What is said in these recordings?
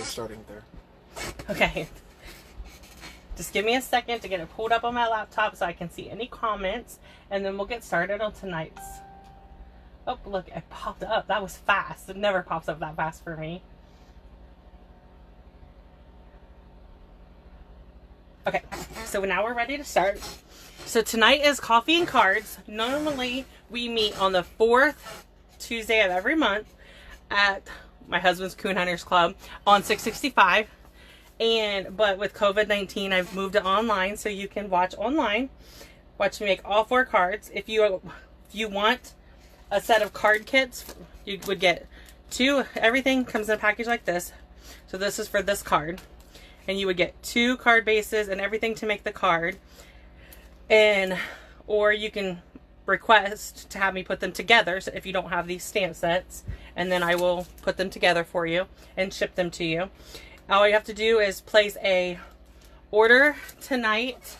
starting there. Okay. Just give me a second to get it pulled up on my laptop so I can see any comments, and then we'll get started on tonight's. Oh, look, it popped up. That was fast. It never pops up that fast for me. Okay, so now we're ready to start. So tonight is Coffee and Cards. Normally, we meet on the 4th Tuesday of every month at my husband's Coon Hunters Club on 665. But with COVID-19, I've moved it online so you can watch online. Watch me make all 4 cards. If you want a set of card kits, you would get 2. Everything comes in a package like this. So this is for this card. And you would get 2 card bases and everything to make the card. Or you can request to have me put them together, so if you don't have these stamp sets, and then I will put them together for you and ship them to you. All you have to do is place a order tonight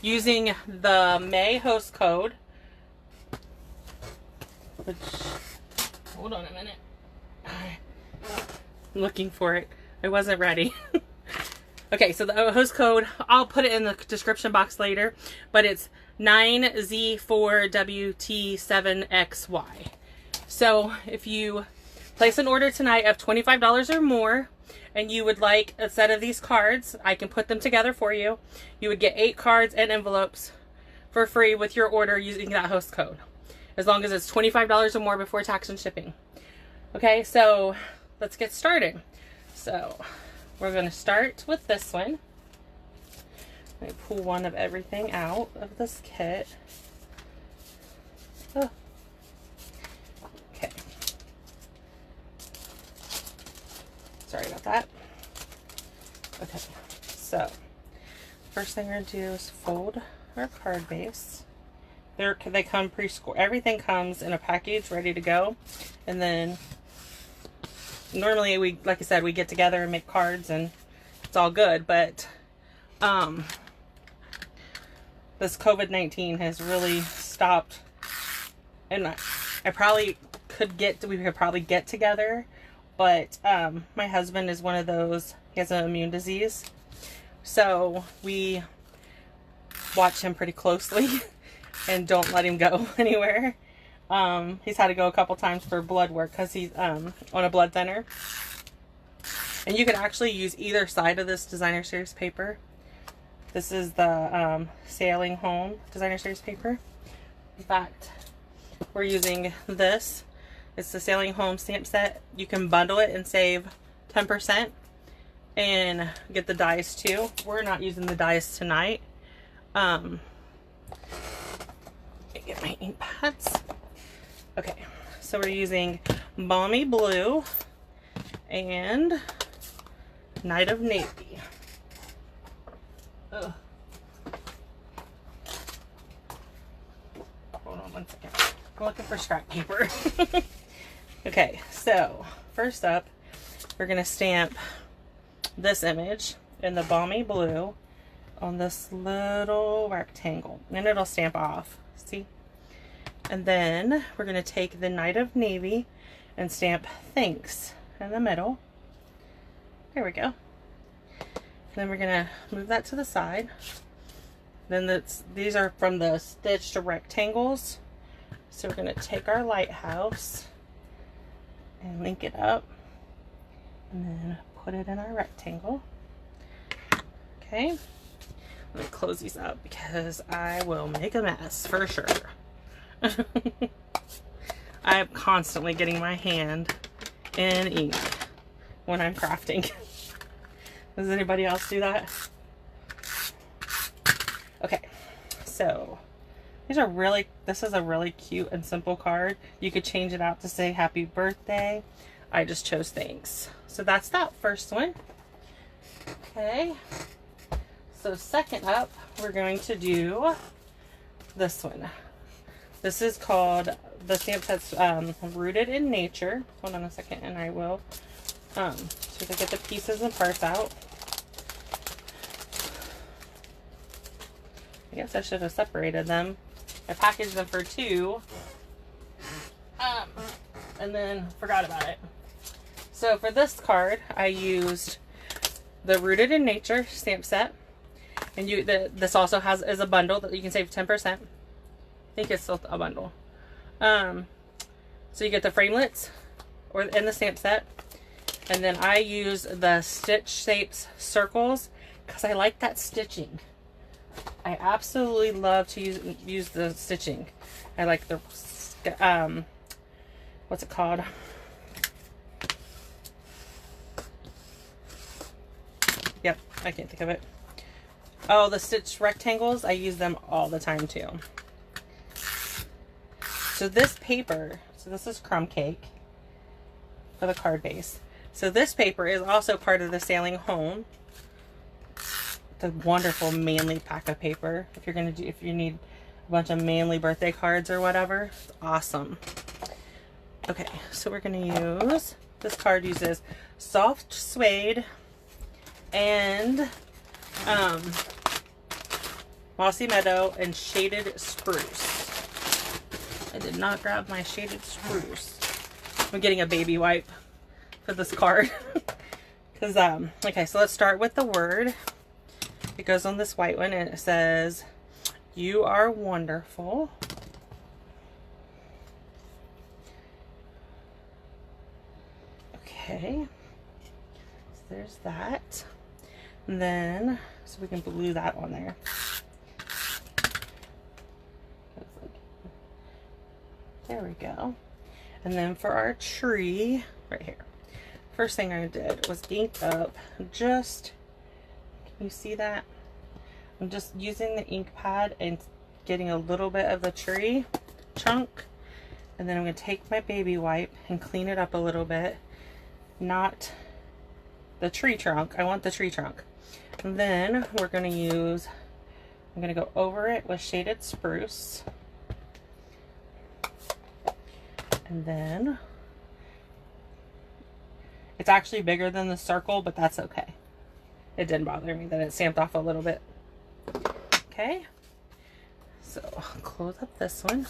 using the May host code, which, hold on a minute, I'm looking for it. I wasn't ready. Okay, so the host code, I'll put it in the description box later, but it's 9Z4WT7XY. So if you place an order tonight of $25 or more, and you would like a set of these cards, I can put them together for you. You would get 8 cards and envelopes for free with your order using that host code, as long as it's $25 or more before tax and shipping. Okay, so let's get started. So we're going to start with this one. Let me pull one of everything out of this kit. Oh. Okay. Sorry about that. Okay, so first thing we're going to do is fold our card base. They come pre-scored. Everything comes in a package ready to go. And then normally like I said, we get together and make cards and it's all good, but this COVID-19 has really stopped, and we could probably get together, but my husband is one of those, he has an immune disease, so we watch him pretty closely and don't let him go anywhere. He's had to go a couple times for blood work because he's on a blood thinner. And you can actually use either side of this designer series paper. This is the Sailing Home designer series paper. In fact, we're using this. It's the Sailing Home stamp set. You can bundle it and save 10% and get the dies too. We're not using the dies tonight. Get my ink pads. Okay, so we're using Balmy Blue and Night of Navy. Ugh. Hold on one second. I'm looking for scrap paper. Okay, so first up, we're going to stamp this image in the Balmy Blue on this little rectangle, and it'll stamp off. See? And then we're going to take the Night of Navy and stamp Thanks in the middle. There we go. And then we're going to move that to the side. Then these are from the stitched rectangles. So we're going to take our lighthouse and link it up and then put it in our rectangle. Okay. Let me close these up because I will make a mess for sure. I'm constantly getting my hand in ink when I'm crafting. Does anybody else do that? Okay, so this is a really cute and simple card. You could change it out to say happy birthday. I just chose thanks. So that's that first one. Okay, so second up, we're going to do this one. This is called, the stamp set's Rooted in Nature. Hold on a second and I will see if I get the pieces and parts out. I guess I should have separated them. I packaged them for 2 and then forgot about it. So for this card, I used the Rooted in Nature stamp set. And this also is a bundle that you can save 10%. I think it's still a bundle. So you get the framelits in the stamp set. And then I use the Stitch Shapes circles because I like that stitching. I absolutely love to use the stitching. I like the, what's it called? Yep, I can't think of it. Oh, the stitch rectangles, I use them all the time too. So this paper, so this is crumb cake for the card base. So this paper is also part of the Sailing Home. It's a wonderful manly pack of paper. If you need a bunch of manly birthday cards or whatever, it's awesome. Okay, so we're gonna use, this card uses soft suede and Mossy Meadow and Shaded Spruce. I did not grab my Shaded Spruce. I'm getting a baby wipe for this card. Because, okay, so let's start with the word. It goes on this white one and it says, "You are wonderful." Okay. So there's that. And then, so we can glue that on there. There we go. And then for our tree, right here. First thing I did was ink up just, can you see that? I'm just using the ink pad and getting a little bit of the tree chunk. And then I'm going to take my baby wipe and clean it up a little bit. Not the tree trunk. I want the tree trunk. And then we're going to use, I'm going to go over it with Shaded Spruce. And then it's actually bigger than the circle, but that's okay. It didn't bother me that it stamped off a little bit. Okay. So I'll close up this one.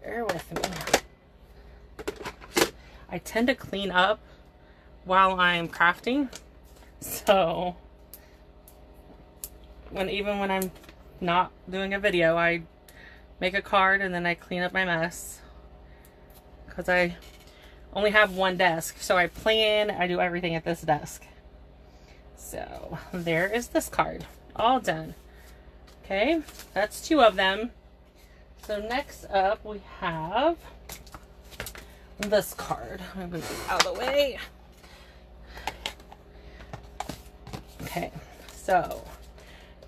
Bear with me. I tend to clean up while I'm crafting. So even when I'm not doing a video, I make a card and then I clean up my mess. Because I only have one desk. So I do everything at this desk. So there is this card. All done. Okay, that's 2 of them. So next up we have this card. I'm going to move it out of the way. Okay, so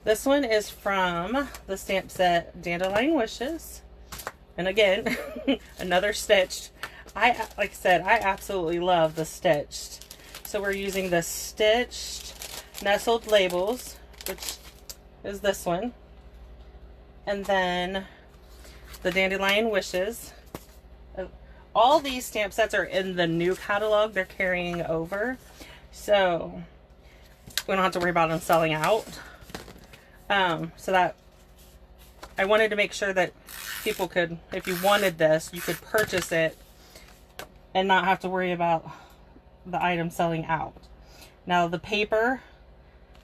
this one is from the stamp set Dandelion Wishes. And again, another stitched. Like I said, I absolutely love the stitched. So we're using the stitched nestled labels, which is this one. And then the Dandelion Wishes. All these stamp sets are in the new catalog. They're carrying over. So we don't have to worry about them selling out. So that I wanted to make sure that people could, if you wanted this, you could purchase it and not have to worry about the item selling out. Now the paper,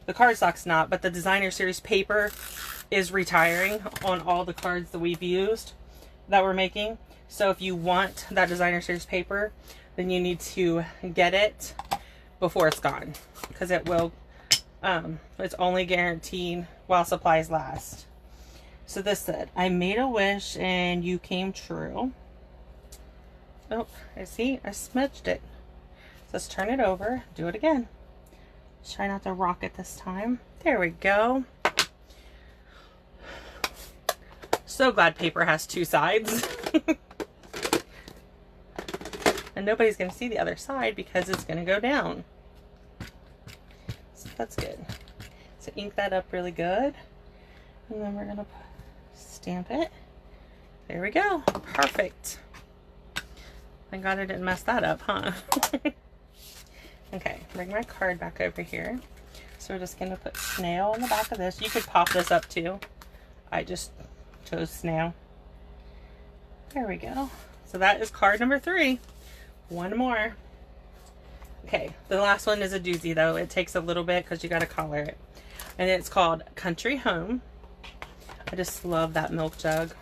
the cardstock's not, but the Designer Series paper is retiring on all the cards that we've used that we're making. So if you want that Designer Series paper, then you need to get it before it's gone, because it will, it's only guaranteed while supplies last. So this said, "I made a wish and you came true." Oh, I smudged it. So let's turn it over, do it again. Try not to rock it this time. There we go. So glad paper has 2 sides. And nobody's going to see the other side because it's going to go down. So that's good. So ink that up really good. And then we're going to stamp it. There we go. Perfect. Thank God I didn't mess that up, huh? Okay, bring my card back over here. So we're just going to put snail on the back of this. You could pop this up too. I just chose snail. There we go. So that is card number 3. one more. Okay, the last one is a doozy though. It takes a little bit because you got to color it. And it's called Country Home. I just love that milk jug.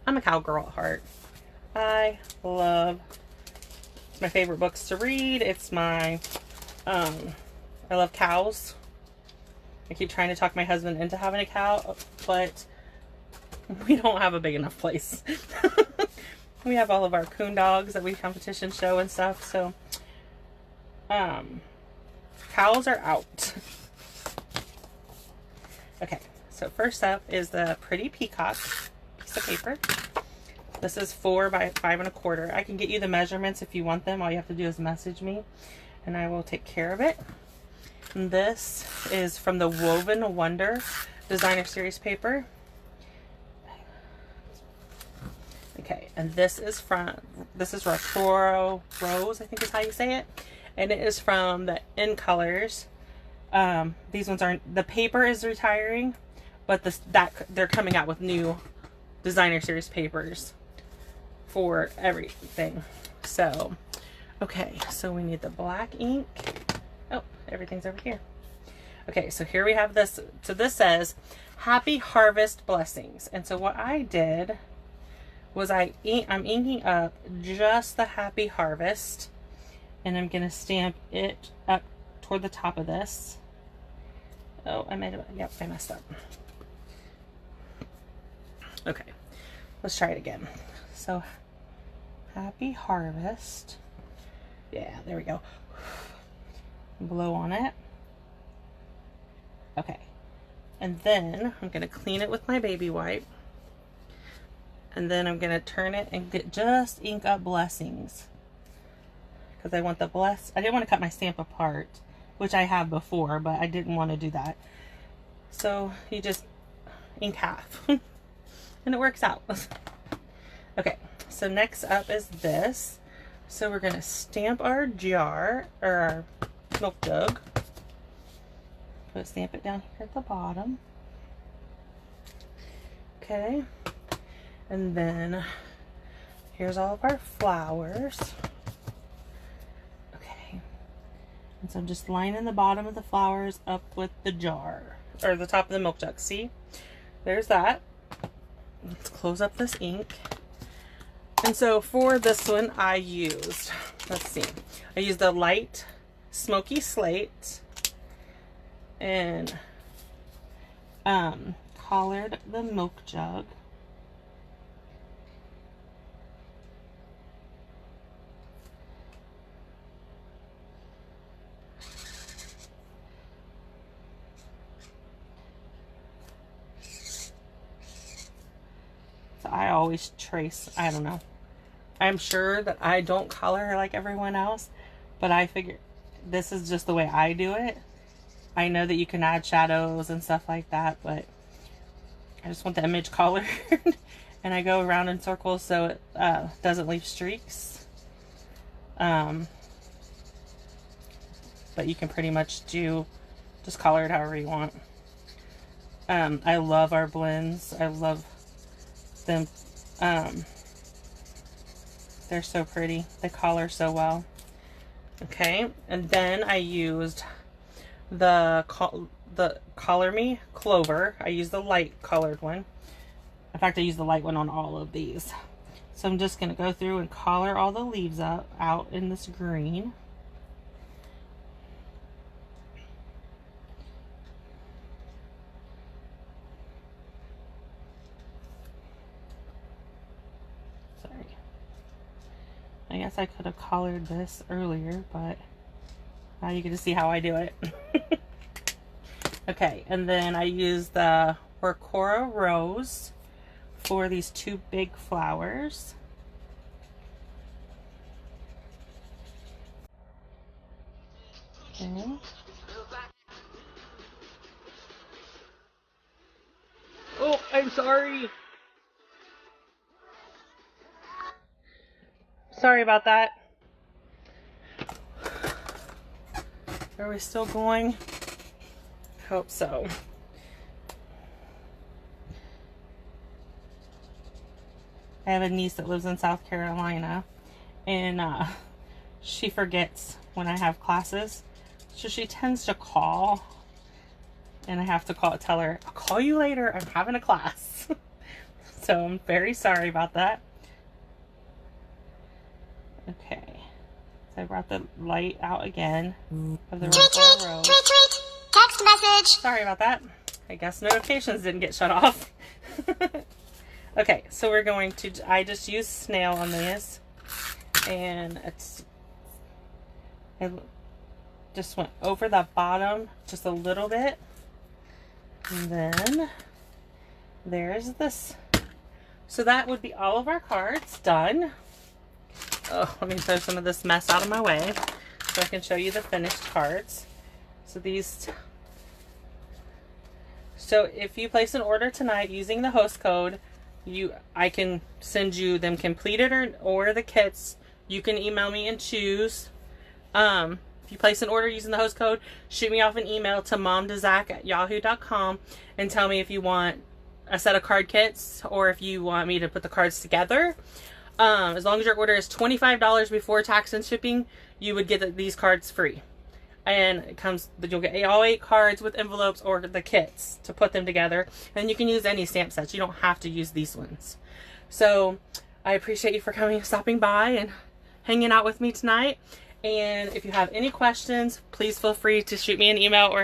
I'm a cowgirl at heart. I love, it's my favorite books to read. It's my, I love cows. I keep trying to talk my husband into having a cow, but we don't have a big enough place. We have all of our coon dogs that we competition show and stuff, so cows are out. Okay, so first up is the Pretty Peacock piece of paper. This is 4 by 5 1/4. I can get you the measurements if you want them. All you have to do is message me and I will take care of it. And this is from the Woven Wonder Designer Series paper. Okay, and this is Rotoro Rose, I think is how you say it. And it is from the In Colors. These ones aren't, the paper is retiring, but they're coming out with new Designer Series papers for everything. So, okay, so we need the black ink. Oh, everything's over here. Okay, so here we have this. So this says, Happy Harvest Blessings. And so what I did was I'm inking up just the Happy Harvest, and I'm gonna stamp it up toward the top of this. Oh, I messed up. Okay, let's try it again. So, Happy Harvest. Yeah, there we go. Blow on it. Okay, and then I'm gonna clean it with my baby wipe. And then I'm gonna turn it and just ink up blessings. Because I want I didn't want to cut my stamp apart, which I have before, but I didn't want to do that. So you just ink half and it works out. Okay, so next up is this. So we're gonna stamp our jar, or our milk jug. Stamp it down here at the bottom. Okay. And then here's all of our flowers. Okay. And so I'm just lining the bottom of the flowers up with the jar, or the top of the milk jug. See? There's that. Let's close up this ink. And so for this one I used, let's see, I used the light smoky slate and collared the milk jug. I always trace, I don't know. I'm sure that I don't color like everyone else, but I figure this is just the way I do it. I know that you can add shadows and stuff like that, but I just want the image colored. And I go around in circles so it doesn't leave streaks. But you can pretty much just color it however you want. I love our blends. I love them. They're so pretty. They color so well. Okay, and then I used the Color Me Clover. I used the light colored one. In fact, I used the light one on all of these. So I'm just going to go through and color all the leaves out in this green. I guess I could have colored this earlier, but now you get to see how I do it. Okay, and then I used the Rotoro Rose for these two big flowers. Okay. Oh, I'm sorry. Sorry about that. Are we still going? Hope so. I have a niece that lives in South Carolina, and she forgets when I have classes, so she tends to call, and I have to tell her, I'll call you later, I'm having a class. So I'm very sorry about that. Okay, so I brought the light out again of the Roseboro Road. Tweet. Text message. Sorry about that. I guess notifications didn't get shut off. Okay, so we're going to, I just used snail on these, and I just went over the bottom just a little bit, and then there's this. So that would be all of our cards done. Oh, let me throw some of this mess out of my way so I can show you the finished cards. So these, so if you place an order tonight using the host code, I can send you them completed or the kits. You can email me and choose. If you place an order using the host code, shoot me off an email to momtozach@yahoo.com and tell me if you want a set of card kits or if you want me to put the cards together. As long as your order is $25 before tax and shipping, you would get these cards free. And it comes, you'll get all 8 cards with envelopes or the kits to put them together. And you can use any stamp sets. You don't have to use these ones. So I appreciate you for stopping by and hanging out with me tonight. And if you have any questions, please feel free to shoot me an email or